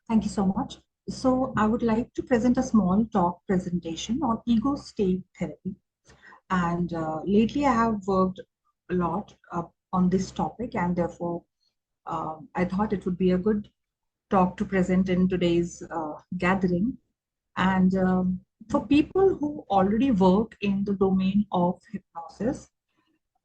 Thank you so much. So, I would like to present a small talk presentation on ego state therapy. And lately, I have worked a lot on this topic, and therefore, I thought it would be a good talk to present in today's gathering. And for people who already work in the domain of hypnosis,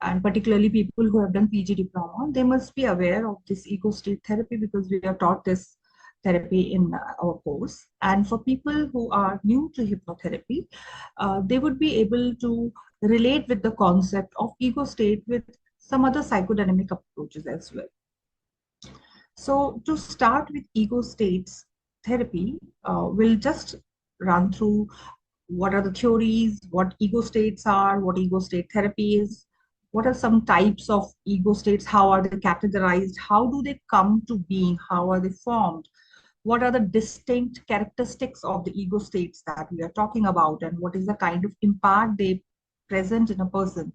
and particularly people who have done PG diploma, they must be aware of this ego state therapy because we are taught this therapy in our course. And for people who are new to hypnotherapy, they would be able to relate with the concept of ego state with some other psychodynamic approaches as well. So to start with ego states therapy, we'll just run through what are the theories, what ego states are, what ego state therapy is, what are some types of ego states, how are they categorized, how do they come to being, how are they formed, what are the distinct characteristics of the ego states that we are talking about, and what is the kind of impact they present in a person,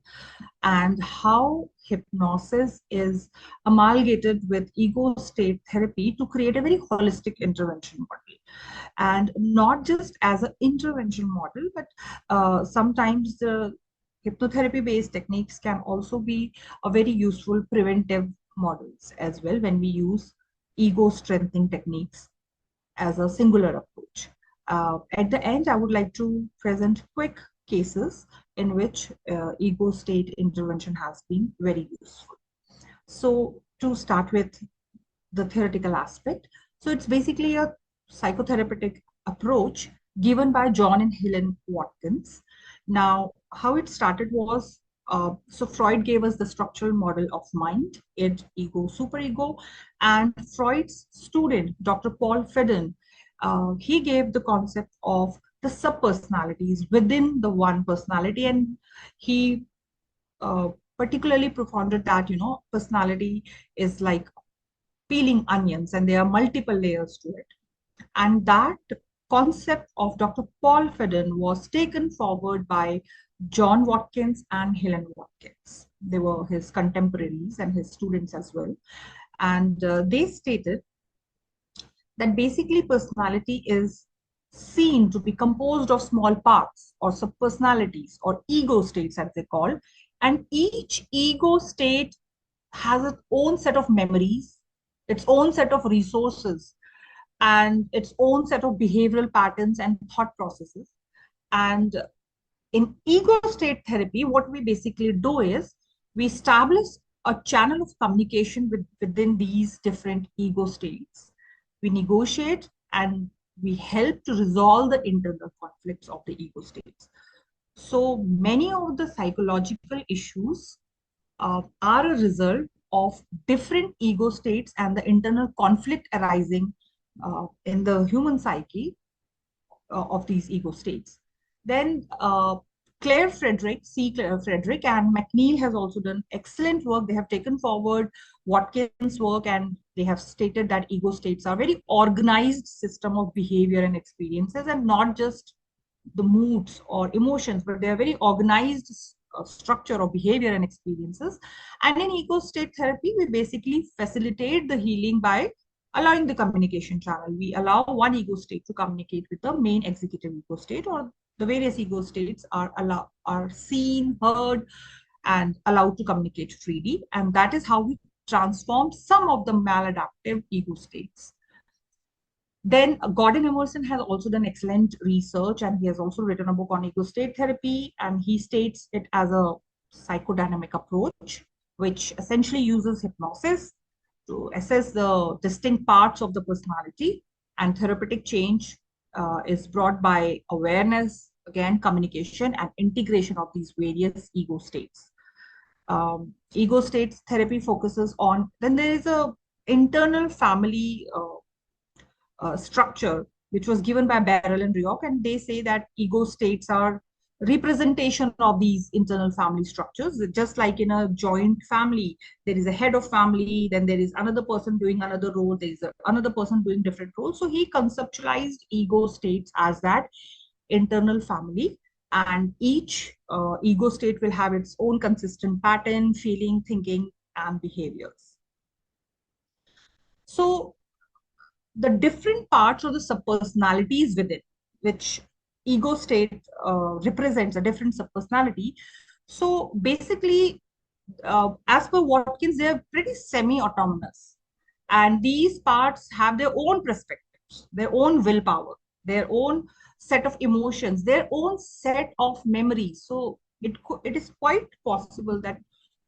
and how hypnosis is amalgamated with ego state therapy to create a very holistic intervention model, and not just as an intervention model, but sometimes the hypnotherapy based techniques can also be a very useful preventive models as well when we use ego strengthening techniques as a singular approach. At the end, I would like to present quick cases in which ego state intervention has been very useful. So to start with the theoretical aspect, so it's basically a psychotherapeutic approach given by John and Helen Watkins. Now, how it started was so Freud gave us the structural model of mind, id, ego, superego, and Freud's student, Dr. Paul Fedden, he gave the concept of the subpersonalities within the one personality, and he uh, particularly propounded that personality is like peeling onions and there are multiple layers to it. And that concept of Dr. Paul Fedden was taken forward by John Watkins and Helen Watkins. They were his contemporaries and his students as well. And they stated that basically personality is seen to be composed of small parts or subpersonalities or ego states, as they call. And each ego state has its own set of memories, its own set of resources, and its own set of behavioral patterns and thought processes. And in ego state therapy, what we basically do is we establish a channel of communication within these different ego states. We negotiate and we help to resolve the internal conflicts of the ego states. So many of the psychological issues are a result of different ego states and the internal conflict arising in the human psyche of these ego states. Then Claire Frederick, C. Claire Frederick, and McNeil has also done excellent work. They have taken forward Watkins' work and they have stated that ego states are very organized system of behavior and experiences, and not just the moods or emotions, but they are very organized structure of behavior and experiences. And in ego state therapy, we basically facilitate the healing by allowing the communication channel. We allow one ego state to communicate with the main executive ego state, or the various ego states are seen, heard, and allowed to communicate freely. And that is how we transform some of the maladaptive ego states. Then Gordon Emerson has also done excellent research, and he has also written a book on ego state therapy, and he states it as a psychodynamic approach, which essentially uses hypnosis to assess the distinct parts of the personality, and therapeutic change is brought by awareness, again, communication, and integration of these various ego states. Ego states therapy focuses on, then there is a internal family structure, which was given by Barrel and Rioch, and they say that ego states are representation of these internal family structures. Just like in a joint family, there is a head of family, then there is another person doing another role, there is another person doing different roles. So he conceptualized ego states as that internal family, and each ego state will have its own consistent pattern, feeling, thinking, and behaviors. So the different parts or the subpersonalities within, which ego state represents a different subpersonality. So basically, as per Watkins, they're pretty semi-autonomous, and these parts have their own perspectives, their own willpower, their own set of emotions, their own set of memories. So it is quite possible that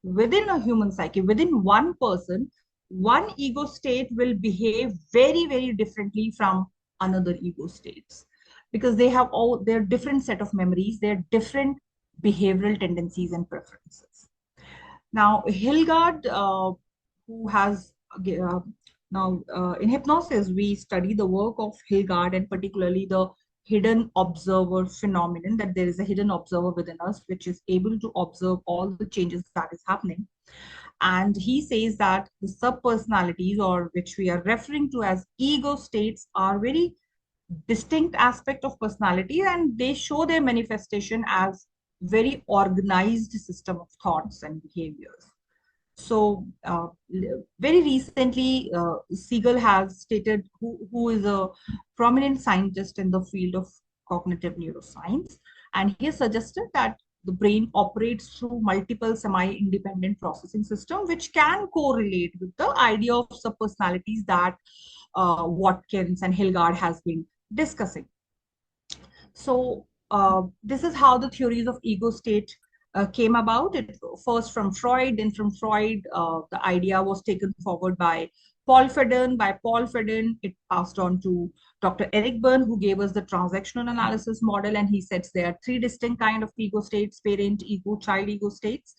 within a human psyche, within one person, one ego state will behave very, very differently from another ego states, because they have all their different set of memories, their different behavioral tendencies and preferences. Now, Hilgard, who has now in hypnosis, we study the work of Hilgard, and particularly the hidden observer phenomenon, that there is a hidden observer within us which is able to observe all the changes that is happening. And he says that the subpersonalities, or which we are referring to as ego states, are very distinct aspect of personality, and they show their manifestation as very organized system of thoughts and behaviors. So very recently, Siegel has stated, who is a prominent scientist in the field of cognitive neuroscience, and he has suggested that the brain operates through multiple semi-independent processing system, which can correlate with the idea of subpersonalities that Watkins and Hilgard has been discussing. So this is how the theories of ego state came about. It first from Freud, then from Freud, the idea was taken forward by Paul Fedden. By Paul Fedden, it passed on to Dr. Eric Berne, who gave us the transactional analysis model, and he says there are three distinct kind of ego states: parent ego, child ego states.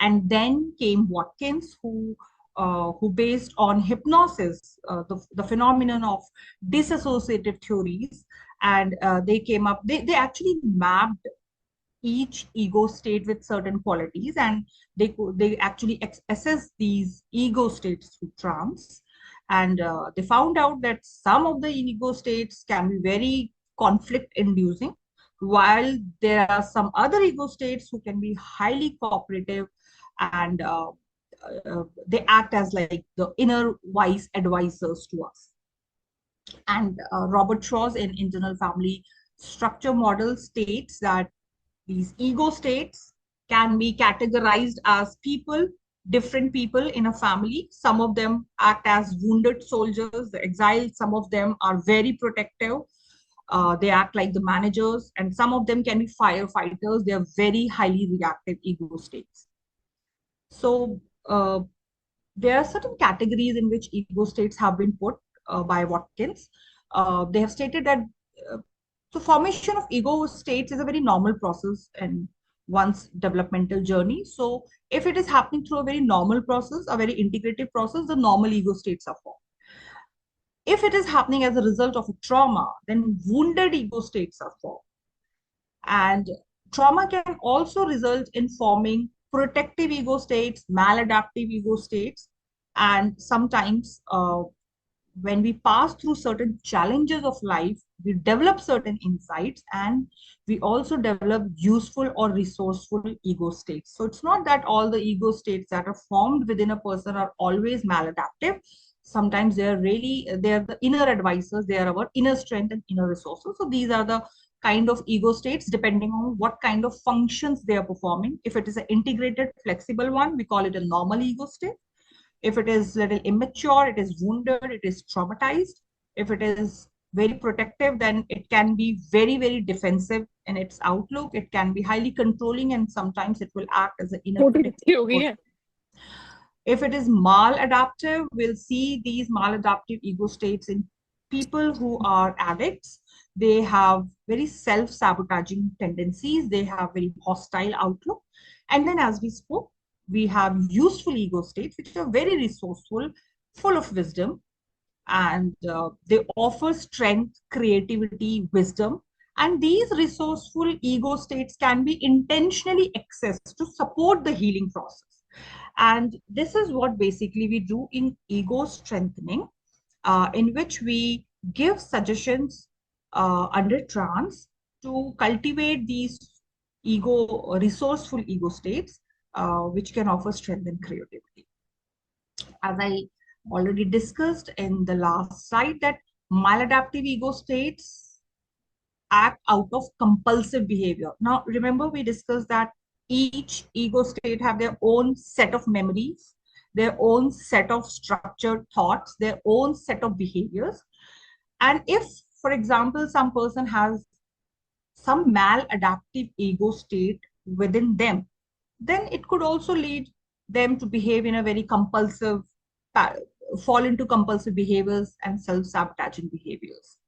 And then came Watkins, who based on hypnosis, the phenomenon of dissociative theories, and they came up, they actually mapped each ego state with certain qualities, and they actually assess these ego states through trance. And they found out that some of the ego states can be very conflict inducing, while there are some other ego states who can be highly cooperative, and they act as like the inner wise advisors to us. And Robert Shaw's in internal family structure model states that these ego states can be categorized as people, different people in a family. Some of them act as wounded soldiers, the exiled. Some of them are very protective. They act like the managers, and some of them can be firefighters. They are very highly reactive ego states. So there are certain categories in which ego states have been put by Watkins. They have stated that uh, the formation of ego states is a very normal process in one's developmental journey. So if it is happening through a very normal process, a very integrative process, the normal ego states are formed. If it is happening as a result of a trauma, then wounded ego states are formed. And trauma can also result in forming protective ego states, maladaptive ego states, and sometimes when we pass through certain challenges of life, we develop certain insights, and we also develop useful or resourceful ego states. So it's not that all the ego states that are formed within a person are always maladaptive. Sometimes they're the inner advisors, they are our inner strength and inner resources. So these are the kind of ego states depending on what kind of functions they are performing. If it is an integrated, flexible one, we call it a normal ego state. If it is little immature, it is wounded, it is traumatized. If it is very protective, then it can be very, very defensive in its outlook. It can be highly controlling, and sometimes it will act as an inner छोटी protective दिखती हो गई force. है. If it is maladaptive, we'll see these maladaptive ego states in people who are addicts. They have very self-sabotaging tendencies. They have very hostile outlook. And then, as we spoke, we have useful ego states, which are very resourceful, full of wisdom, and they offer strength, creativity, wisdom. And these resourceful ego states can be intentionally accessed to support the healing process. And this is what basically we do in ego strengthening, in which we give suggestions under trance to cultivate these resourceful ego states, which can offer strength and creativity. As I already discussed in the last slide, that Maladaptive ego states act out of compulsive behavior. Now, remember we discussed that each ego state have their own set of memories, their own set of structured thoughts, their own set of behaviors. And if, for example, some person has some maladaptive ego state within them, then it could also lead them to behave in a very compulsive, fall into compulsive behaviors and self-sabotaging behaviors.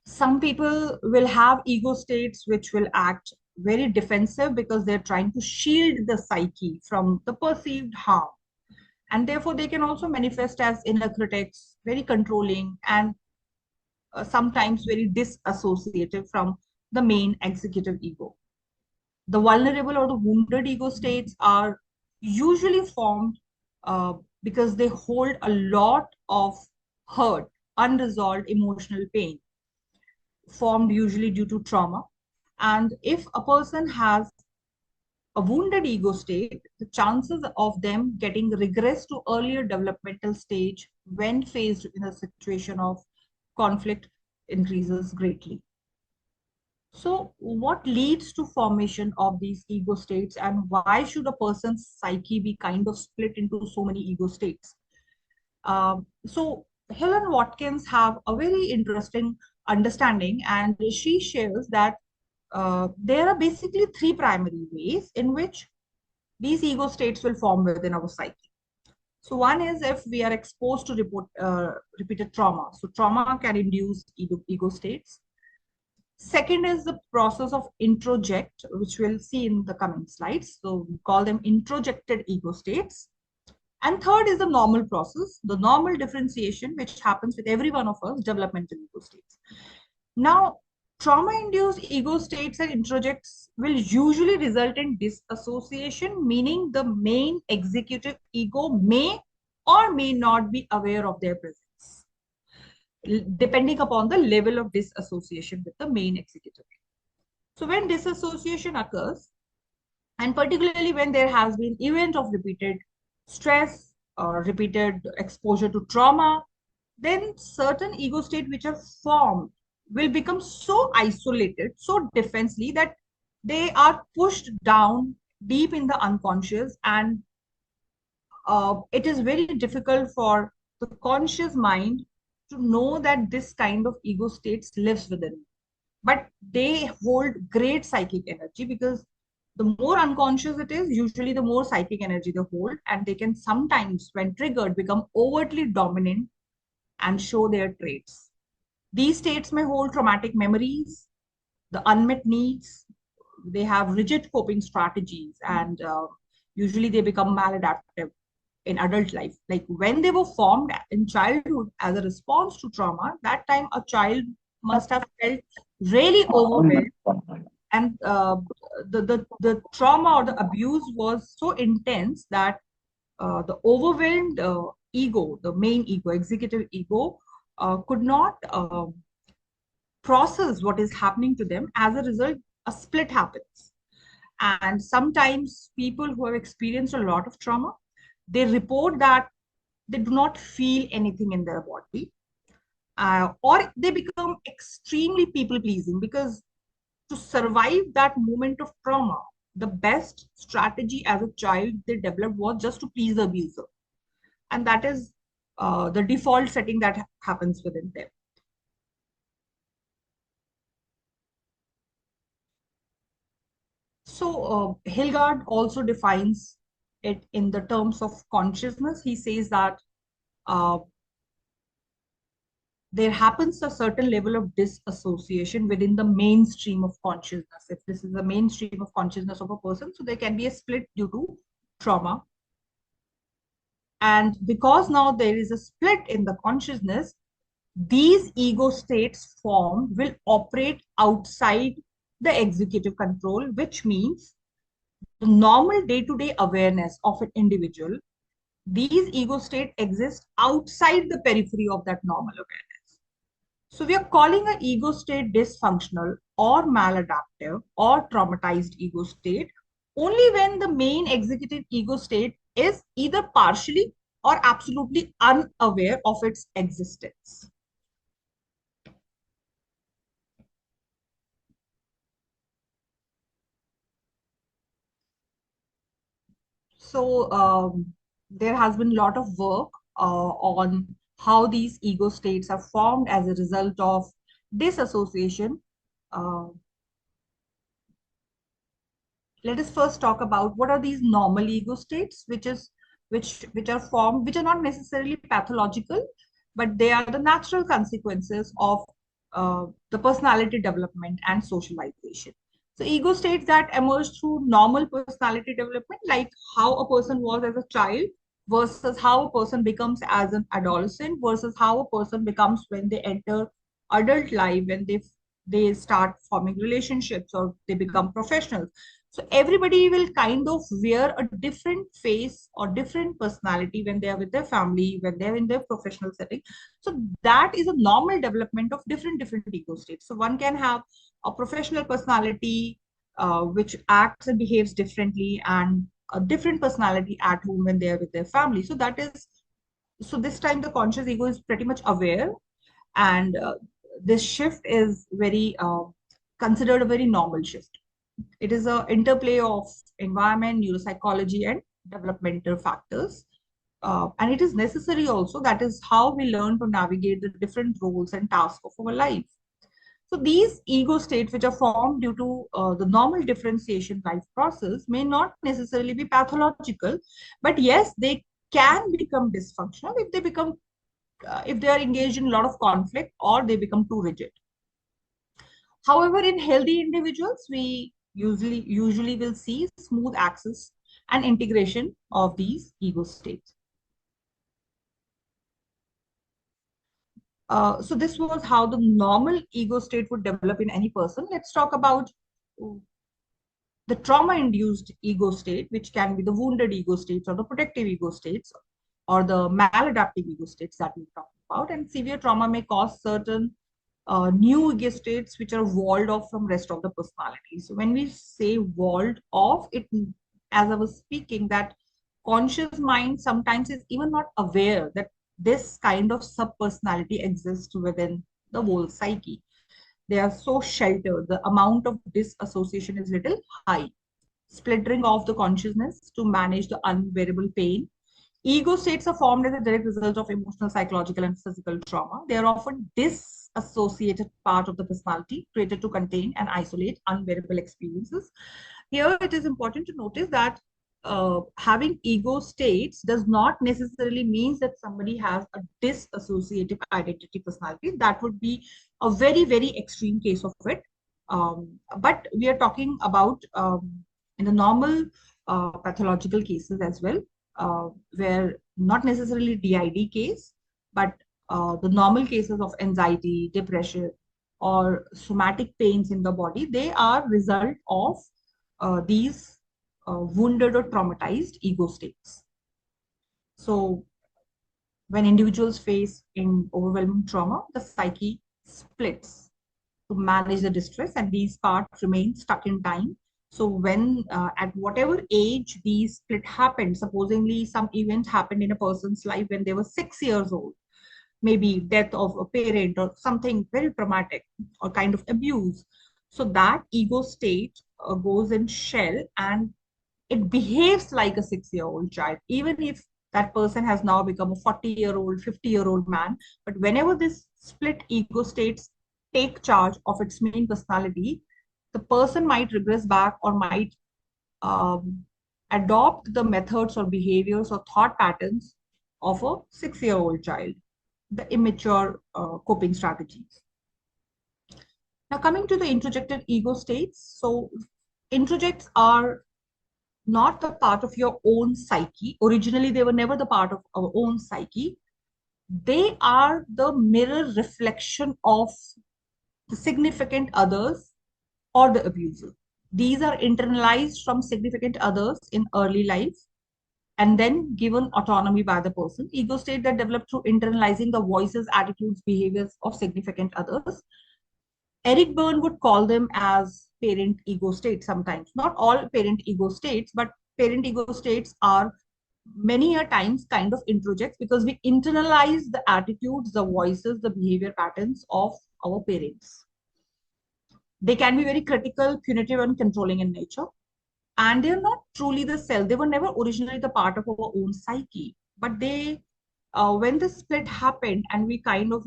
Some people will have ego states which will act very defensive because they're trying to shield the psyche from the perceived harm. And therefore, they can also manifest as inner critics, very controlling, and sometimes very disassociative from the main executive ego. The vulnerable or the wounded ego states are usually formed because they hold a lot of hurt, unresolved emotional pain, formed usually due to trauma. And if a person has a wounded ego state, the chances of them getting regress to earlier developmental stage when faced in a situation of conflict increases greatly. So, what leads to formation of these ego states, and why should a person's psyche be kind of split into so many ego states? So, Helen Watkins have a very interesting understanding, and she shares that there are basically three primary ways in which these ego states will form within our psyche. So, one is if we are exposed to repeated trauma. So, trauma can induce ego states. Second is the process of introject, which we'll see in the coming slides. So we call them introjected ego states. And third is the normal process, the normal differentiation, which happens with every one of us, developmental ego states. Now, trauma-induced ego states and introjects will usually result in disassociation, meaning the main executive ego may or may not be aware of their presence, depending upon the level of disassociation with the main executive. So when disassociation occurs, and particularly when there has been event of repeated stress or repeated exposure to trauma, then certain ego state which are formed will become so isolated, so defensively that they are pushed down deep in the unconscious, and it is very difficult for the conscious mind to know that this kind of ego states lives within. But they hold great psychic energy because the more unconscious it is, usually the more psychic energy they hold, and they can sometimes, when triggered, become overtly dominant and show their traits. These states may hold traumatic memories, the unmet needs, they have rigid coping strategies, and usually they become maladaptive in adult life. Like when they were formed in childhood as a response to trauma, that time a child must have felt really overwhelmed, and the trauma or the abuse was so intense that the overwhelmed ego, the main ego, executive ego, could not process what is happening to them. As a result, a split happens. And sometimes people who have experienced a lot of trauma, they report that they do not feel anything in their body, or they become extremely people pleasing, because to survive that moment of trauma, the best strategy as a child they developed was just to please the abuser. And that is the default setting that happens within them. So Hilgard also defines it in the terms of consciousness. He says that uh, there happens a certain level of disassociation within the mainstream of consciousness. If this is the mainstream of consciousness of a person, so there can be a split due to trauma. And because now there is a split in the consciousness, these ego states formed will operate outside the executive control, which means the normal day-to-day awareness of an individual, these ego states exist outside the periphery of that normal awareness. So we are calling an ego state dysfunctional or maladaptive or traumatized ego state only when the main executive ego state is either partially or absolutely unaware of its existence. So there has been a lot of work on how these ego states are formed as a result of disassociation. Uh, Let us first talk about what are these normal ego states, which are formed, which are not necessarily pathological, but they are the natural consequences of the personality development and socialization. So ego states that emerge through normal personality development, like how a person was as a child versus how a person becomes as an adolescent versus how a person becomes when they enter adult life, when they start forming relationships or they become professionals. So everybody will kind of wear a different face or different personality when they are with their family, when they're in their professional setting. So that is a normal development of different ego states. So one can have a professional personality which acts and behaves differently, and a different personality at home when they are with their family. So that is, so this time the conscious ego is pretty much aware, and this shift is very considered a very normal shift. It is a interplay of environment, neuropsychology, and developmental factors. And it is necessary also. That is how we learn to navigate the different roles and tasks of our life. So these ego states, which are formed due to the normal differentiation life process, may not necessarily be pathological, but yes, they can become dysfunctional if they become if they are engaged in a lot of conflict or they become too rigid. However, in healthy individuals, we usually will see smooth access and integration of these ego states. So this was how the normal ego state would develop in any person. Let's talk about the trauma-induced ego state, which can be the wounded ego states or the protective ego states or the maladaptive ego states that we talked about. And severe trauma may cause certain new ego states which are walled off from rest of the personality. So when we say walled off, it, as I was speaking, that conscious mind sometimes is even not aware that this kind of subpersonality exists within the whole psyche. They are so sheltered. The amount of disassociation is little high. Splintering off the consciousness to manage the unbearable pain. Ego states are formed as a direct result of emotional, psychological, and physical trauma. They are often disassociated part of the personality created to contain and isolate unbearable experiences. Here, it is important to notice that having ego states does not necessarily means that somebody has a disassociative identity personality. That would be a very extreme case of it. But we are talking about in the normal pathological cases as well, where not necessarily DID case, but the normal cases of anxiety, depression, or somatic pains in the body, they are result of these wounded or traumatized ego states. So when individuals face in overwhelming trauma, the psyche splits to manage the distress, and these parts remain stuck in time. So when at whatever age these split happened, supposedly some event happened in a person's life when they were 6 years old, maybe death of a parent or something very traumatic or kind of abuse. So that ego state goes in shell, and it behaves like a 6 year old child, even if that person has now become a 40-year-old, 50-year-old man. But whenever this split ego states take charge of its main personality, the person might regress back or might um, adopt the methods or behaviors or thought patterns of a 6 year old child, the immature coping strategies. Now, coming to the introjected ego states. So, introjects are not the part of your own psyche. Originally, they were never the part of our own psyche. They are the mirror reflection of the significant others or the abuser. These are internalized from significant others in early life and then given autonomy by the person. Ego state that develop through internalizing the voices, attitudes, behaviors of significant others. Eric Berne would call them as parent ego states sometimes. Not all parent ego states, but parent ego states are many a times kind of introjects because we internalize the attitudes, the voices, the behavior patterns of our parents. They can be very critical, punitive, and controlling in nature. And they're not truly the self. They were never originally the part of our own psyche. But when the split happened and we kind of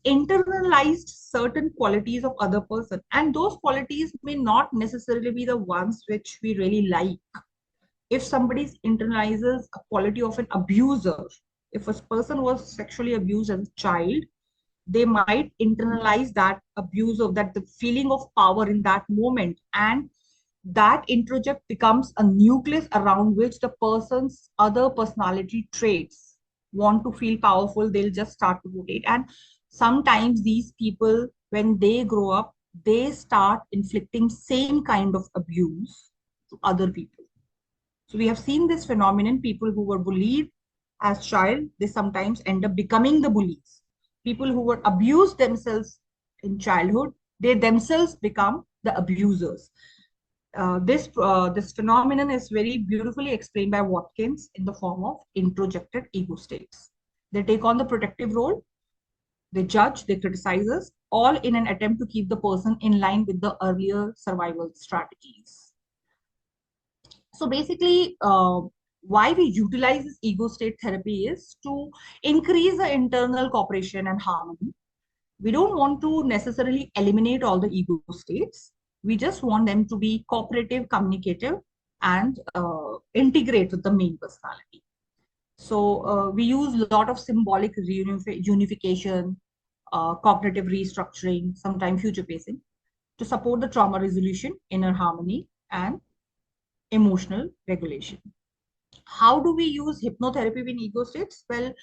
internalized certain qualities of other person, and those qualities may not necessarily be the ones which we really like. If somebody internalizes a quality of an abuser, if a person was sexually abused as a child, they might internalize that abuse of that the feeling of power in that moment, and that introject becomes a nucleus around which the person's other personality traits want to feel powerful. They'll just start to rotate, and sometimes these people, when they grow up, they start inflicting same kind of abuse to other people. So we have seen this phenomenon. People who were bullied as child, they sometimes end up becoming the bullies. People who were abused themselves in childhood, they themselves become the abusers. This phenomenon is very beautifully explained by Watkins in the form of introjected ego states. They take on the protective role, they judge, they criticize us, all in an attempt to keep the person in line with the earlier survival strategies. So basically, why we utilize this ego state therapy is to increase the internal cooperation and harmony. We don't want to necessarily eliminate all the ego states. We just want them to be cooperative, communicative, and integrate with the main personality. So we use a lot of symbolic unification, cognitive restructuring, sometimes future pacing, to support the trauma resolution, inner harmony, and emotional regulation. How do we use hypnotherapy in ego states? Well,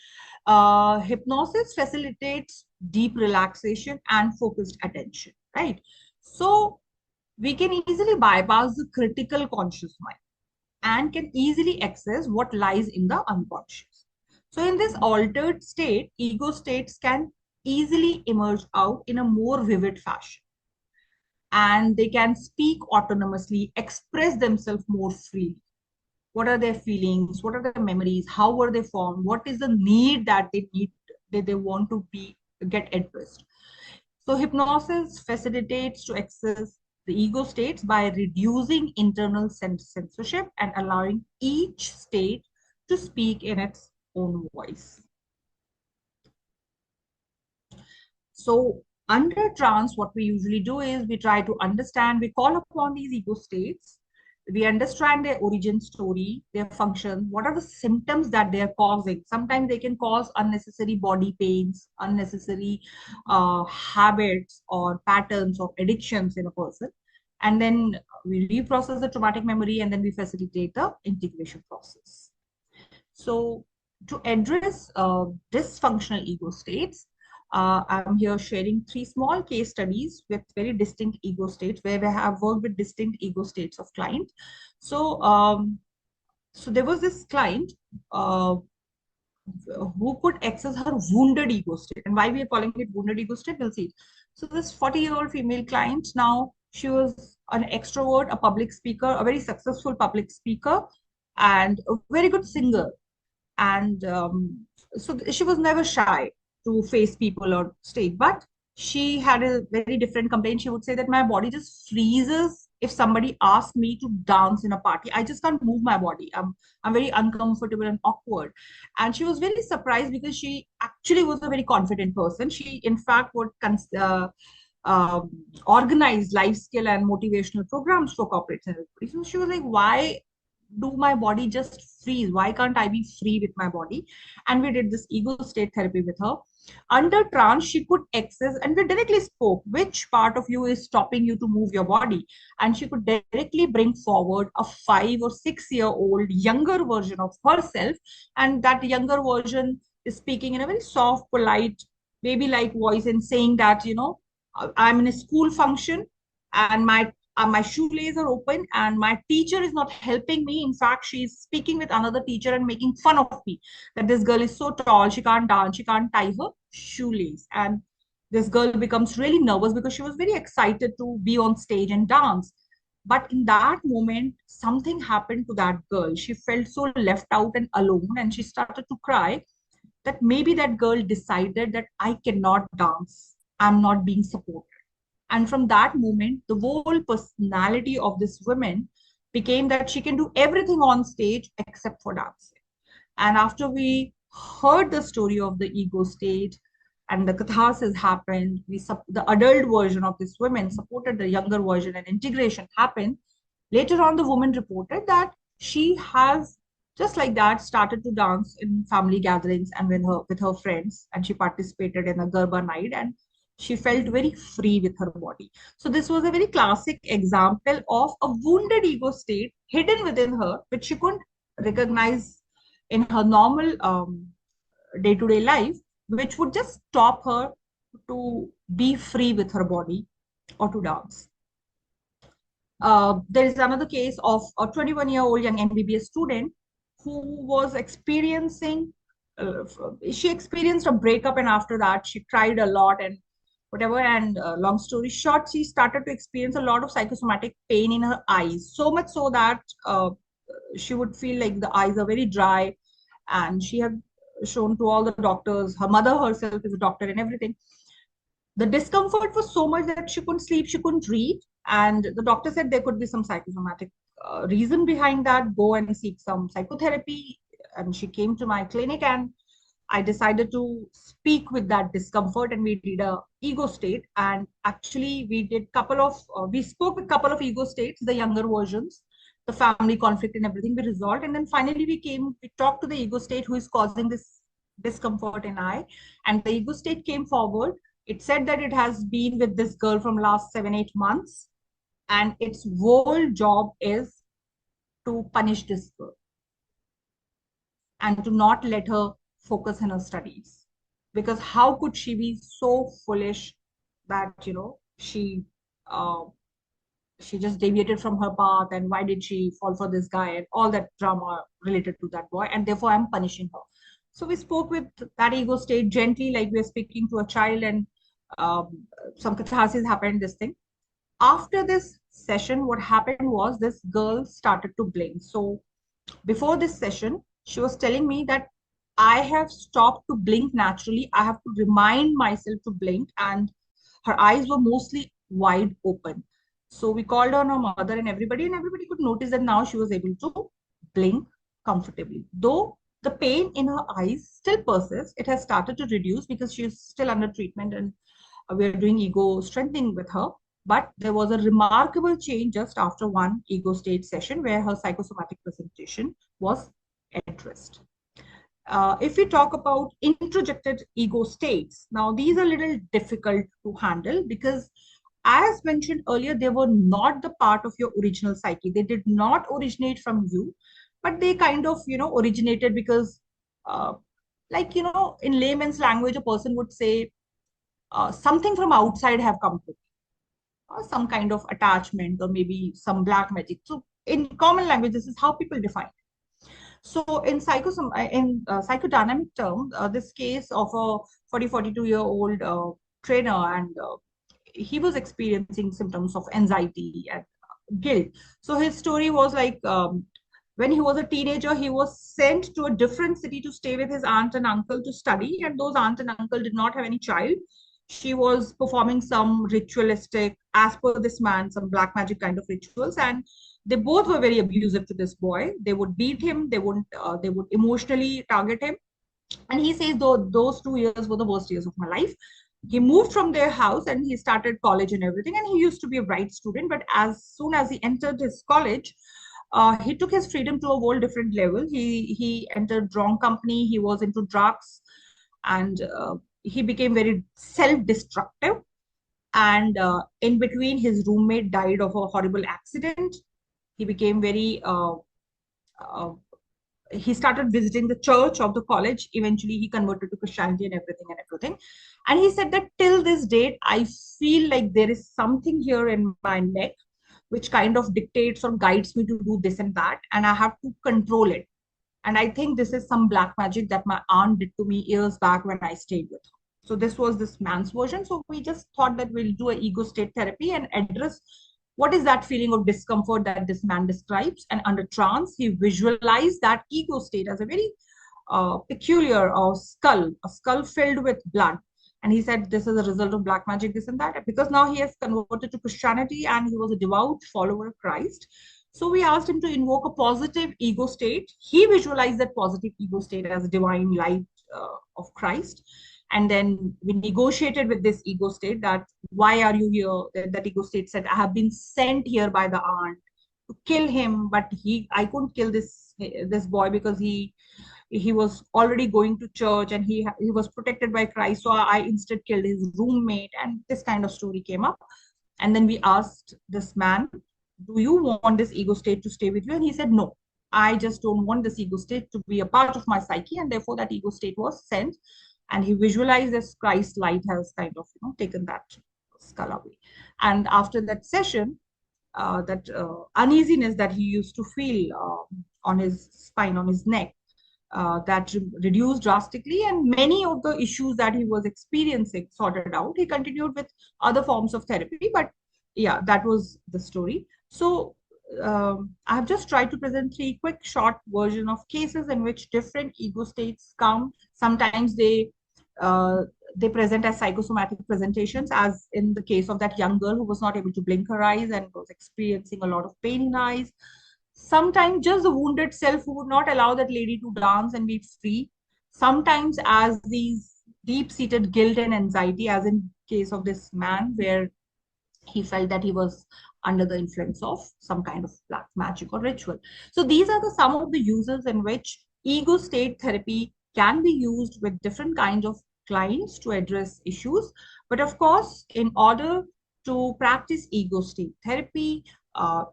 hypnosis facilitates deep relaxation and focused attention, right? So we can easily bypass the critical conscious mind and can easily access what lies in the unconscious. So in this altered state, ego states can easily emerge out in a more vivid fashion, and they can speak autonomously, express themselves more freely. What are their feelings? What are their memories? How were they formed? What is the need that they want to be get addressed? So hypnosis facilitates to access the ego states by reducing internal censorship and allowing each state to speak in its own voice. So under trance, what we usually do is we try to understand, we call upon these ego states, we understand their origin story, their function, what are the symptoms that they are causing. Sometimes they can cause unnecessary body pains, unnecessary habits or patterns of addictions in a person. And then we reprocess the traumatic memory, and then we facilitate the integration process. So to address dysfunctional ego states, I'm here sharing 3 small case studies with very distinct ego states where we have worked with distinct ego states of client. So, so there was this client who could access her wounded ego state. And why we are calling it wounded ego state, we'll see. So this 40-year-old female client, now she was an extrovert, a public speaker, a very successful public speaker, and a very good singer. And so she was never shy to face people or stage, but she had a very different complaint. She would say that my body just freezes if somebody asks me to dance in a party. I just can't move my body. I'm very uncomfortable and awkward. And she was very surprised because she actually was a very confident person. She in fact would organize life skill and motivational programs for corporates and everybody. So she was like, why do my body just freeze? Why can't I be free with my body? And we did this ego state therapy with her. Under trance, she could access, and we directly spoke which part of you is stopping you to move your body. And she could directly bring forward a 5 or 6 year old younger version of herself. And that younger version is speaking in a very soft, polite, baby like voice and saying that, I'm in a school function and my shoelaces are open and my teacher is not helping me. In fact, she's speaking with another teacher and making fun of me that this girl is so tall, she can't dance, she can't tie her shoelace. And this girl becomes really nervous because she was very excited to be on stage and dance. But in that moment, something happened to that girl. She felt so left out and alone, and she started to cry that maybe that girl decided that I cannot dance. I'm not being supported. And from that moment, the whole personality of this woman became that she can do everything on stage except for dancing. And after we heard the story of the ego state and the catharsis happened, the adult version of this woman supported the younger version and integration happened. Later on, the woman reported that she has just like that started to dance in family gatherings and with her friends, and she participated in a Garba night, and she felt very free with her body. So this was a very classic example of a wounded ego state hidden within her, which she couldn't recognize in her normal day-to-day life, which would just stop her to be free with her body or to dance. There is another case of a 21-year-old young MBBS student who was experiencing, she experienced a breakup, and after that, she cried a lot and whatever. And long story short, she started to experience a lot of psychosomatic pain in her eyes, so much so that she would feel like the eyes are very dry. And she had shown to all the doctors. Her mother herself is a doctor and everything. The discomfort was so much that she couldn't sleep, she couldn't read, and the doctor said there could be some psychosomatic reason behind that. Go and seek some psychotherapy. And she came to my clinic, and I decided to speak with that discomfort, and we did a ego state. And actually, we spoke with couple of ego states, the younger versions, the family conflict and everything we resolved. And then finally, we talked to the ego state who is causing this discomfort in eye, and the ego state came forward. It said that it has been with this girl from last 7-8 months, and its whole job is to punish this girl and to not let her focus on her studies. Because how could she be so foolish that uh, she just deviated from her path, and why did she fall for this guy and all that drama related to that boy, and therefore I'm punishing her. So we spoke with that ego state gently, like we're speaking to a child, and um, some catharsis happened, this thing. After this session, what happened was this girl started to blink. So before this session, she was telling me that I have stopped to blink naturally. I have to remind myself to blink, and her eyes were mostly wide open. So we called on her mother and everybody could notice that now she was able to blink comfortably. Though the pain in her eyes still persists, it has started to reduce because she is still under treatment, and we are doing ego strengthening with her. But there was a remarkable change just after one ego state session where her psychosomatic presentation was addressed. If we talk about introjected ego states, now these are a little difficult to handle because, as mentioned earlier, they were not the part of your original psyche. They did not originate from you, but they kind of, originated because, in layman's language, a person would say, something from outside have come to me, or some kind of attachment, or maybe some black magic. So, in common language, this is how people define it. So in psychodynamic term, this case of a 42-year-old trainer, and he was experiencing symptoms of anxiety and guilt. So his story was like, when he was a teenager, he was sent to a different city to stay with his aunt and uncle to study, and those aunt and uncle did not have any child. She was performing some ritualistic, as per this man, some black magic kind of rituals, and they both were very abusive to this boy. They would beat him, they would emotionally target him. And he says, though those 2 years were the worst years of my life. He moved from their house and he started college and everything, and he used to be a bright student, but as soon as he entered his college, he took his freedom to a whole different level. He entered wrong company, he was into drugs, and he became very self-destructive. And in between, his roommate died of a horrible accident. He became very uh, he started visiting the church of the college. Eventually he converted to Christianity and everything. And he said that till this date, I feel like there is something here in my neck which kind of dictates or guides me to do this and that, and I have to control it. And I think this is some black magic that my aunt did to me years back when I stayed with her. So this was this man's version. So we just thought that we'll do an ego state therapy and address what is that feeling of discomfort that this man describes? And under trance, he visualized that ego state as a very peculiar a skull filled with blood. And he said, this is a result of black magic, this and that, because now he has converted to Christianity and he was a devout follower of Christ. So we asked him to invoke a positive ego state. He visualized that positive ego state as a divine light of Christ. And then we negotiated with this ego state that, why are you here? That ego state said, I have been sent here by the aunt to kill him, but I couldn't kill this boy because he was already going to church and he was protected by Christ. So I instead killed his roommate, and this kind of story came up. And then we asked this man, do you want this ego state to stay with you? And he said, no, I just don't want this ego state to be a part of my psyche. And therefore that ego state was sent, and he visualized as Christ light has kind of taken that skull away. And after that session, that uneasiness that he used to feel on his spine, on his neck, that reduced drastically, and many of the issues that he was experiencing sorted out. He continued with other forms of therapy, but yeah, that was the story. So I've just tried to present 3 quick short version of cases in which different ego states come. Sometimes they present as psychosomatic presentations, as in the case of that young girl who was not able to blink her eyes and was experiencing a lot of pain in eyes. Sometimes just the wounded self who would not allow that lady to dance and be free. Sometimes as these deep-seated guilt and anxiety, as in case of this man, where he felt that he was under the influence of some kind of black magic or ritual. So these are some of the uses in which ego state therapy can be used with different kinds of clients to address issues. But of course, in order to practice ego state therapy,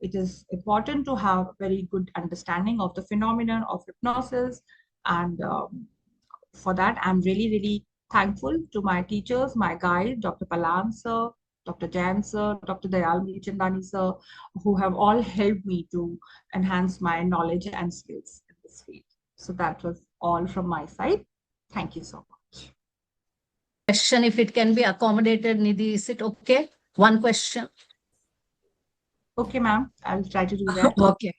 it is important to have very good understanding of the phenomenon of hypnosis. And for that, I'm really, really thankful to my teachers, my guide, Dr. Palan sir, Dr. Jan sir, Dr. Dayal Chandani sir, who have all helped me to enhance my knowledge and skills in this field. So that was all from my side. Thank you so much. Question, if it can be accommodated, Nidhi, is it okay? One question. Okay, ma'am. I'll try to do that. Okay.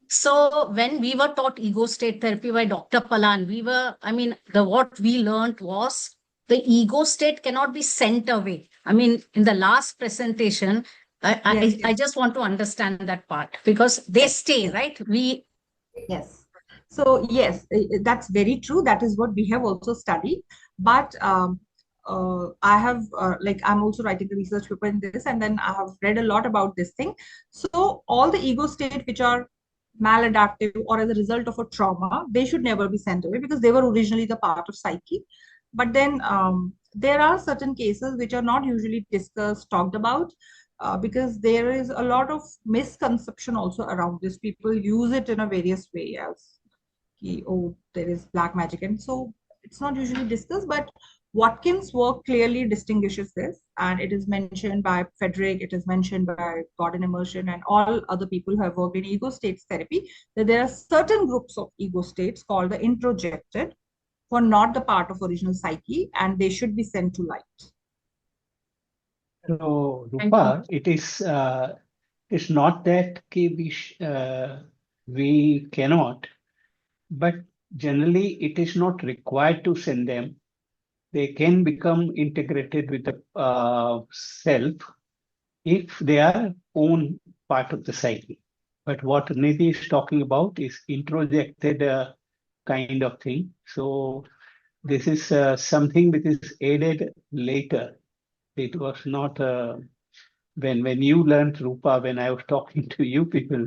So when we were taught ego state therapy by Dr. Palan, what we learned was the ego state cannot be sent away. In the last presentation, I just want to understand that part, because they stay, right? Yes. So yes, that's very true. That is what we have also studied. But I have I'm also writing the research paper in this, and then I have read a lot about this thing. So all the ego state which are maladaptive or as a result of a trauma, they should never be sent away because they were originally the part of psyche. But then there are certain cases which are not usually discussed, talked about, because there is a lot of misconception also around this. People use it in a various way as, oh, there is black magic. And so it's not usually discussed, but Watkins' work clearly distinguishes this, and it is mentioned by Frederick, it is mentioned by Gordon Emerson, and all other people who have worked in ego states therapy, that there are certain groups of ego states called the introjected, who are not the part of original psyche, and they should be sent to light. So, Rupa, it's not that we cannot, but generally it is not required to send them. They can become integrated with the self if they are own part of the psyche. But what Nidhi is talking about is introjected kind of thing. So this is something which is added later. It was not when you learned, Rupa, when I was talking to you people,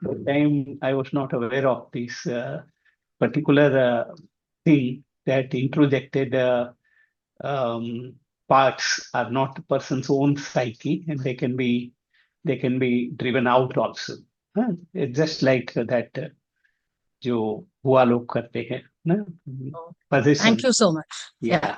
the time I was not aware of this particular thing, that introjected parts are not the person's own psyche, and they can be driven out also. It's just like that जो हुआ लोग करते हैं ना, Thank you so much. Yeah.